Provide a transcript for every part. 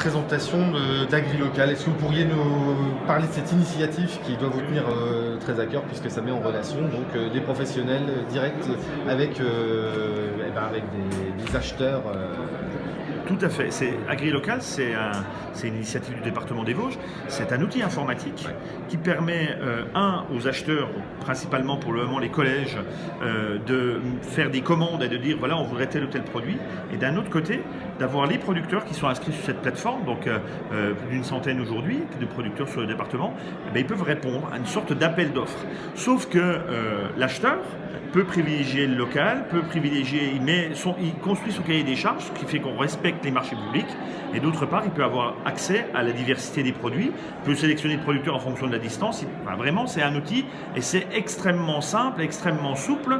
présentation d'AgriLocal. Est-ce que vous pourriez nous parler de cette initiative qui doit vous tenir très à cœur, puisque ça met en relation donc, des professionnels directs avec, avec des acheteurs Tout à fait. AgriLocal, c'est une initiative du département des Vosges. C'est un outil informatique qui permet, aux acheteurs, principalement pour le moment les collèges, de faire des commandes et de dire voilà, on voudrait tel ou tel produit. Et d'un autre côté, d'avoir les producteurs qui sont inscrits sur cette plateforme, donc plus d'une centaine aujourd'hui de producteurs sur le département, ils peuvent répondre à une sorte d'appel d'offres. Sauf que l'acheteur peut privilégier le local, il construit son cahier des charges, ce qui fait qu'on respecte les marchés publics, et d'autre part, il peut avoir accès à la diversité des produits, peut sélectionner le producteur en fonction de la distance. Vraiment, c'est un outil, et c'est extrêmement simple, extrêmement souple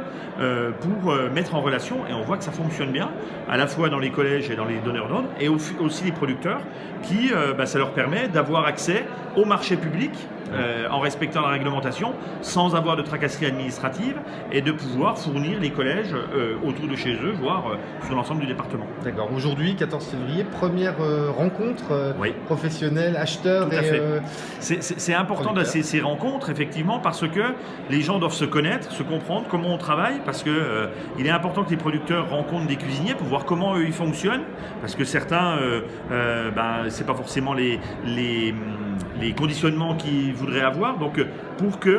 pour mettre en relation, et on voit que ça fonctionne bien, à la fois dans les collèges et dans les donneurs d'ordre, et aussi les producteurs, qui, ça leur permet d'avoir accès au marché public, en respectant la réglementation, sans avoir de tracasserie administrative, et de pouvoir fournir les collèges autour de chez eux, voire sur l'ensemble du département. D'accord. Aujourd'hui, 14 février, première rencontre professionnelle, acheteurs et... C'est important de ces rencontres, effectivement, parce que les gens doivent se connaître, se comprendre comment on travaille, parce que il est important que les producteurs rencontrent des cuisiniers pour voir comment eux ils fonctionnent, parce que certains, c'est pas forcément les conditionnements qu'ils voudraient avoir. Donc pour que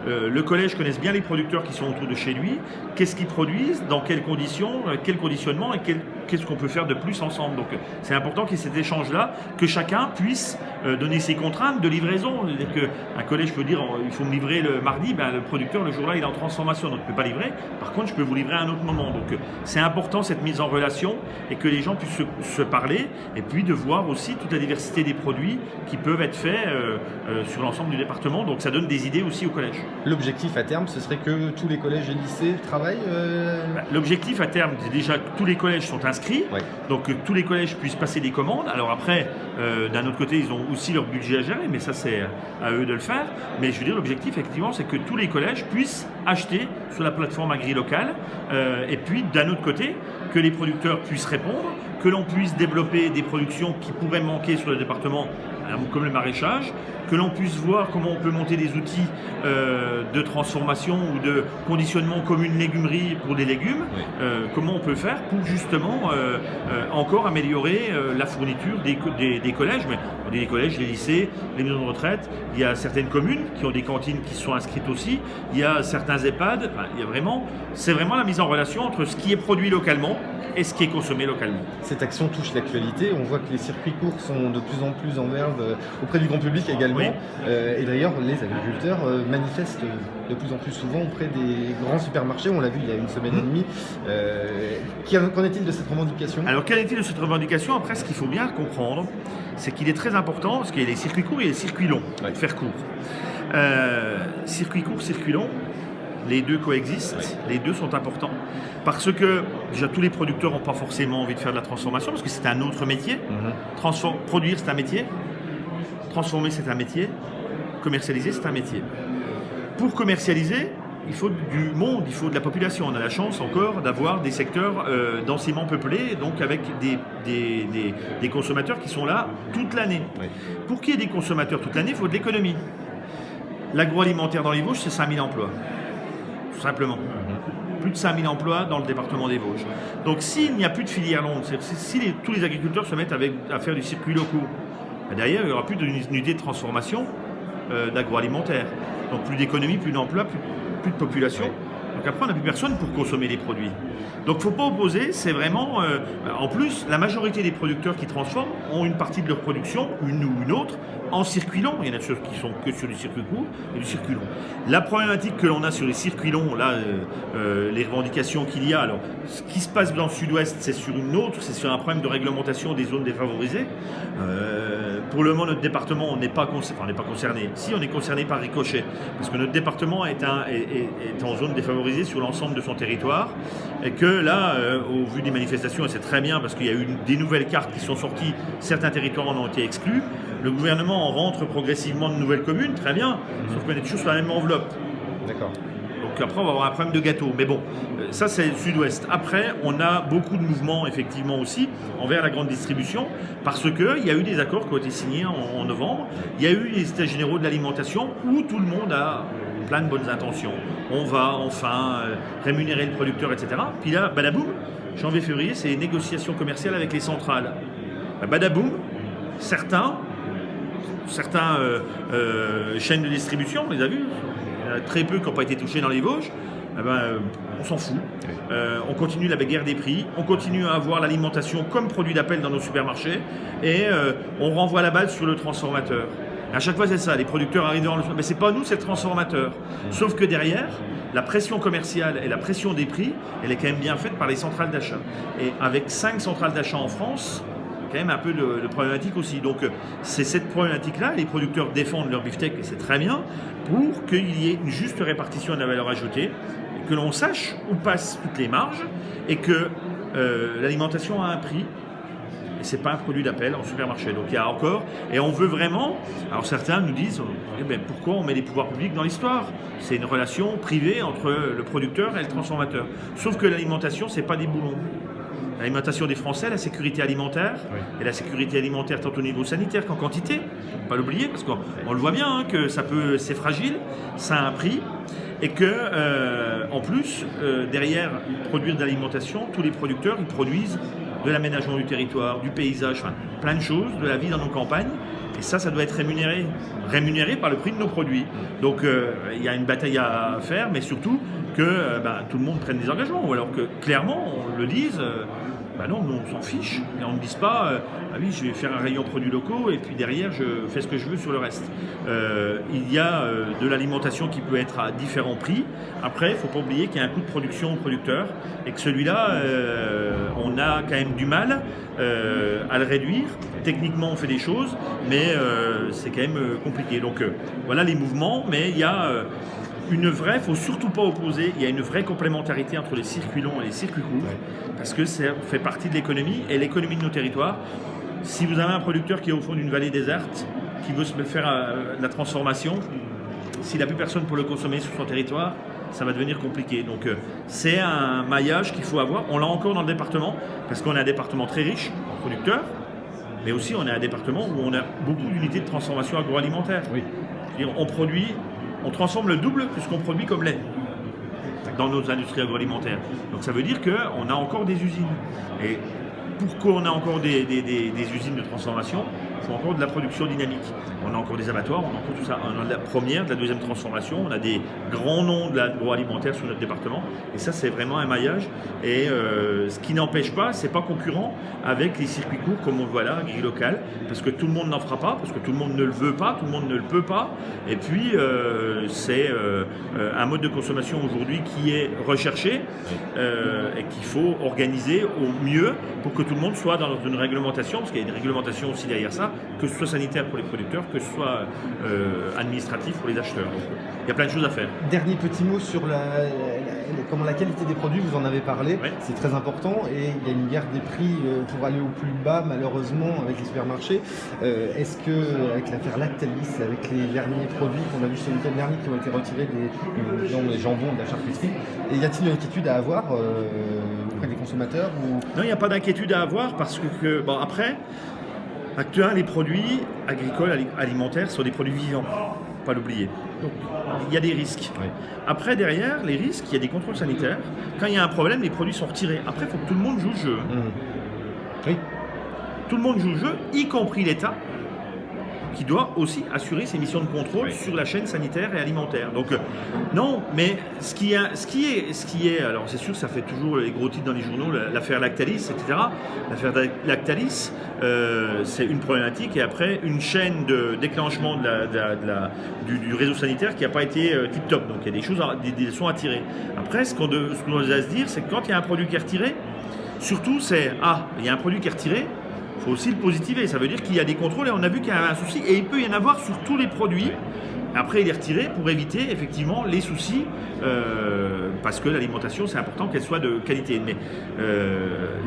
le collège connaisse bien les producteurs qui sont autour de chez lui, qu'est-ce qu'ils produisent, dans quelles conditions, quel conditionnement, et qu'est-ce qu'on peut faire de plus ensemble. Donc c'est important qu'il y ait cet échange-là, que chacun puisse donner ses contraintes de livraison. C'est-à-dire qu'un collège peut dire il faut me livrer le mardi, le producteur le jour-là il est en transformation, donc je ne peux pas livrer. Par contre je peux vous livrer à un autre moment. Donc c'est important cette mise en relation, et que les gens puissent se parler, et puis de voir aussi toute la diversité des produits qui peuvent être faits sur l'ensemble du département. Donc ça donne des idées aussi au collège. L'objectif à terme, ce serait que tous les collèges et lycées travaillent L'objectif à terme, c'est déjà que tous les collèges sont inscrits, donc que tous les collèges puissent passer des commandes. Alors après, d'un autre côté, ils ont aussi leur budget à gérer, mais ça c'est à eux de le faire. Mais je veux dire, l'objectif effectivement, c'est que tous les collèges puissent acheter sur la plateforme AgriLocal, et puis d'un autre côté, que les producteurs puissent répondre, que l'on puisse développer des productions qui pourraient manquer sur le département, comme le maraîchage, que l'on puisse voir comment on peut monter des outils de transformation ou de conditionnement comme une légumerie pour des légumes, comment on peut faire pour justement encore améliorer la fourniture des collèges, mais les collèges, les lycées, les maisons de retraite. Il y a certaines communes qui ont des cantines qui sont inscrites aussi, il y a certains EHPAD, c'est vraiment la mise en relation entre ce qui est produit localement et ce qui est consommé localement. Cette action touche l'actualité, on voit que les circuits courts sont de plus en plus en verve auprès du grand public également, et d'ailleurs les agriculteurs manifestent de plus en plus souvent auprès des grands supermarchés, on l'a vu il y a une semaine et demie. Qu'en est-il de cette revendication ? Alors qu'en est-il de cette revendication ? Après, ce qu'il faut bien comprendre, c'est qu'il est très important, parce qu'il y a les circuits courts et les circuits longs, pour faire court. Circuits courts, circuits longs, les deux coexistent, les deux sont importants, parce que déjà tous les producteurs n'ont pas forcément envie de faire de la transformation, parce que c'est un autre métier. Produire, c'est un métier, transformer, c'est un métier, commercialiser, c'est un métier. Pour commercialiser, il faut du monde, il faut de la population. On a la chance encore d'avoir des secteurs densément peuplés, donc avec des consommateurs qui sont là toute l'année. Pour qu'il y ait des consommateurs toute l'année, il faut de l'économie. L'agroalimentaire dans les Vosges, c'est 5000 emplois. Tout simplement. Plus de 5000 emplois dans le département des Vosges. Donc s'il n'y a plus de filière longue, si tous les agriculteurs se mettent à faire du circuit locaux, derrière il n'y aura plus d'unité de transformation d'agroalimentaire. Donc plus d'économie, plus d'emplois, plus de population. Donc après on n'a plus personne pour consommer les produits. Donc il ne faut pas opposer, c'est vraiment... en plus, la majorité des producteurs qui transforment ont une partie de leur production, une ou une autre, en circuit long. Il y en a ceux qui sont que sur du circuit court et du circuit long. La problématique que l'on a sur les circuits longs, là, les revendications qu'il y a, alors ce qui se passe dans le sud-ouest, c'est sur une autre, c'est sur un problème de réglementation des zones défavorisées. Pour le moment, notre département, on n'est pas concerné. Si, on est concerné par ricochet, parce que notre département est en zone défavorisée sur l'ensemble de son territoire, et que là, au vu des manifestations, et c'est très bien parce qu'il y a eu des nouvelles cartes qui sont sorties, certains territoires en ont été exclus, le gouvernement en rentre progressivement de nouvelles communes, très bien, sauf qu'on est toujours sur la même enveloppe. D'accord. Donc qu'après on va avoir un problème de gâteau. Mais bon, ça c'est le sud-ouest. Après, on a beaucoup de mouvements effectivement aussi envers la grande distribution parce qu'il y a eu des accords qui ont été signés en novembre. Il y a eu les états généraux de l'alimentation où tout le monde a plein de bonnes intentions. On va enfin rémunérer le producteur, etc. Puis là, badaboum, janvier-février, c'est les négociations commerciales avec les centrales. Badaboum, certains chaînes de distribution, on les a vus, il y en a très peu qui n'ont pas été touchés dans les Vosges, on s'en fout. On continue la guerre des prix, on continue à avoir l'alimentation comme produit d'appel dans nos supermarchés et on renvoie la balle sur le transformateur. À chaque fois c'est ça, les producteurs arrivent devant le... Mais c'est pas nous, c'est le transformateur. Sauf que derrière, la pression commerciale et la pression des prix, elle est quand même bien faite par les centrales d'achat. Et avec 5 centrales d'achat en France, quand même un peu de problématique aussi. Donc c'est cette problématique-là, les producteurs défendent leur beefsteak et c'est très bien, pour qu'il y ait une juste répartition de la valeur ajoutée, que l'on sache où passent toutes les marges et que l'alimentation a un prix. Et ce n'est pas un produit d'appel en supermarché. Donc il y a encore, et on veut vraiment, alors certains nous disent, pourquoi on met les pouvoirs publics dans l'histoire? C'est une relation privée entre le producteur et le transformateur. Sauf que l'alimentation, ce n'est pas des boulons. L'alimentation des Français, la sécurité alimentaire, et la sécurité alimentaire tant au niveau sanitaire qu'en quantité, il ne faut pas l'oublier, parce qu'on le voit bien, que c'est fragile, ça a un prix, et que en plus, derrière produire de l'alimentation, tous les producteurs, ils produisent de l'aménagement du territoire, du paysage, enfin, plein de choses, de la vie dans nos campagnes, et ça doit être rémunéré par le prix de nos produits. Donc il y a une bataille à faire, mais surtout que tout le monde prenne des engagements, ou alors que clairement on le dise, non, nous on s'en fiche, et on ne dise pas, oui je vais faire un rayon produits locaux et puis derrière je fais ce que je veux sur le reste. Il y a de l'alimentation qui peut être à différents prix. Après, il ne faut pas oublier qu'il y a un coût de production au producteur et que celui-là, on a quand même du mal à le réduire. Techniquement on fait des choses, mais c'est quand même compliqué. Donc voilà les mouvements, mais il y a... il ne faut surtout pas opposer, il y a une vraie complémentarité entre les circuits longs et les circuits courts, parce que ça fait partie de l'économie, et l'économie de nos territoires. Si vous avez un producteur qui est au fond d'une vallée déserte, qui veut se faire la transformation, s'il n'a plus personne pour le consommer sur son territoire, ça va devenir compliqué. Donc c'est un maillage qu'il faut avoir. On l'a encore dans le département, parce qu'on a un département très riche en producteurs, mais aussi on a un département où on a beaucoup d'unités de transformation agroalimentaire. Oui. On transforme le double de ce qu'on produit comme lait dans nos industries agroalimentaires. Donc ça veut dire qu'on a encore des usines. Et pourquoi on a encore des usines de transformation? Il faut encore de la production dynamique. On a encore des abattoirs, on a encore tout ça. On a de la première, de la deuxième transformation, on a des grands noms de l'agroalimentaire sur notre département. Et ça, c'est vraiment un maillage. Et ce qui n'empêche pas, c'est pas concurrent avec les circuits courts comme on le voit là, grille locale, parce que tout le monde n'en fera pas, parce que tout le monde ne le veut pas, tout le monde ne le peut pas. Et puis, c'est un mode de consommation aujourd'hui qui est recherché et qu'il faut organiser au mieux pour que tout le monde soit dans une réglementation, parce qu'il y a une réglementation aussi derrière ça, que ce soit sanitaire pour les producteurs, que ce soit administratif pour les acheteurs. Donc, il y a plein de choses à faire. Dernier petit mot sur la qualité des produits, vous en avez parlé, c'est très important, et il y a une guerre des prix pour aller au plus bas malheureusement avec les supermarchés. Est-ce que avec l'affaire Lactalis, avec les derniers produits qu'on a vus ce week-end dernier qui ont été retirés des jambons de la charcuterie, y a-t-il une inquiétude à avoir auprès des consommateurs ou... Non, il n'y a pas d'inquiétude à avoir parce que après, actuellement les produits agricoles, alimentaires sont des produits vivants, pas l'oublier. Donc il y a des risques. Oui. Après, derrière les risques, il y a des contrôles sanitaires. Quand il y a un problème, les produits sont retirés. Après, il faut que tout le monde joue le jeu. Oui. Tout le monde joue le jeu, y compris l'État, qui doit aussi assurer ses missions de contrôle sur la chaîne sanitaire et alimentaire. Donc non, mais ce qui est, alors c'est sûr, ça fait toujours les gros titres dans les journaux, l'affaire Lactalis, etc. L'affaire Lactalis, c'est une problématique, et après une chaîne de déclenchement du réseau sanitaire qui n'a pas été tip-top. Donc il y a des choses, des leçons à tirer. Après, ce qu'on doit se dire, c'est que quand il y a un produit qui est retiré, surtout c'est, il y a un produit qui est retiré, il faut aussi le positiver, ça veut dire qu'il y a des contrôles et on a vu qu'il y a un souci, et il peut y en avoir sur tous les produits Après, il est retiré pour éviter effectivement les soucis, parce que l'alimentation, c'est important qu'elle soit de qualité. Mais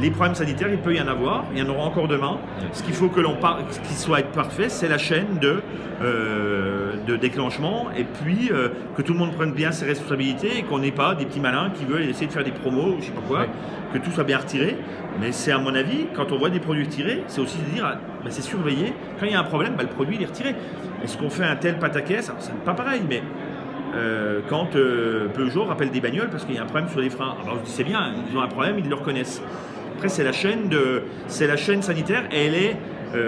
les problèmes sanitaires, il peut y en avoir, il y en aura encore demain. Ce qu'il faut ce qui soit parfait, c'est la chaîne de déclenchement, et puis que tout le monde prenne bien ses responsabilités et qu'on n'ait pas des petits malins qui veulent essayer de faire des promos ou je sais pas quoi, que tout soit bien retiré. Mais c'est à mon avis, quand on voit des produits retirés, c'est aussi de dire, c'est surveiller. Quand il y a un problème, le produit il est retiré. Est-ce qu'on fait un tel pataquès? Alors, c'est pas pareil, mais quand Peugeot rappelle des bagnoles parce qu'il y a un problème sur les freins, alors je dis c'est bien, ils ont un problème, ils le reconnaissent. Après, c'est la chaîne sanitaire, et elle est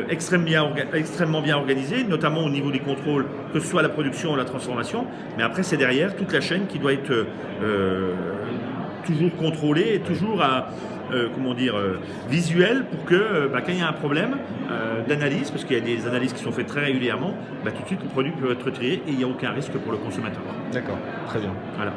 extrêmement bien organisée, notamment au niveau des contrôles, que ce soit la production ou la transformation. Mais après, c'est derrière toute la chaîne qui doit être toujours contrôlée et toujours visuelle, pour que quand il y a un problème d'analyse, parce qu'il y a des analyses qui sont faites très régulièrement, tout de suite le produit peut être retiré et il n'y a aucun risque pour le consommateur. D'accord, très bien. Voilà.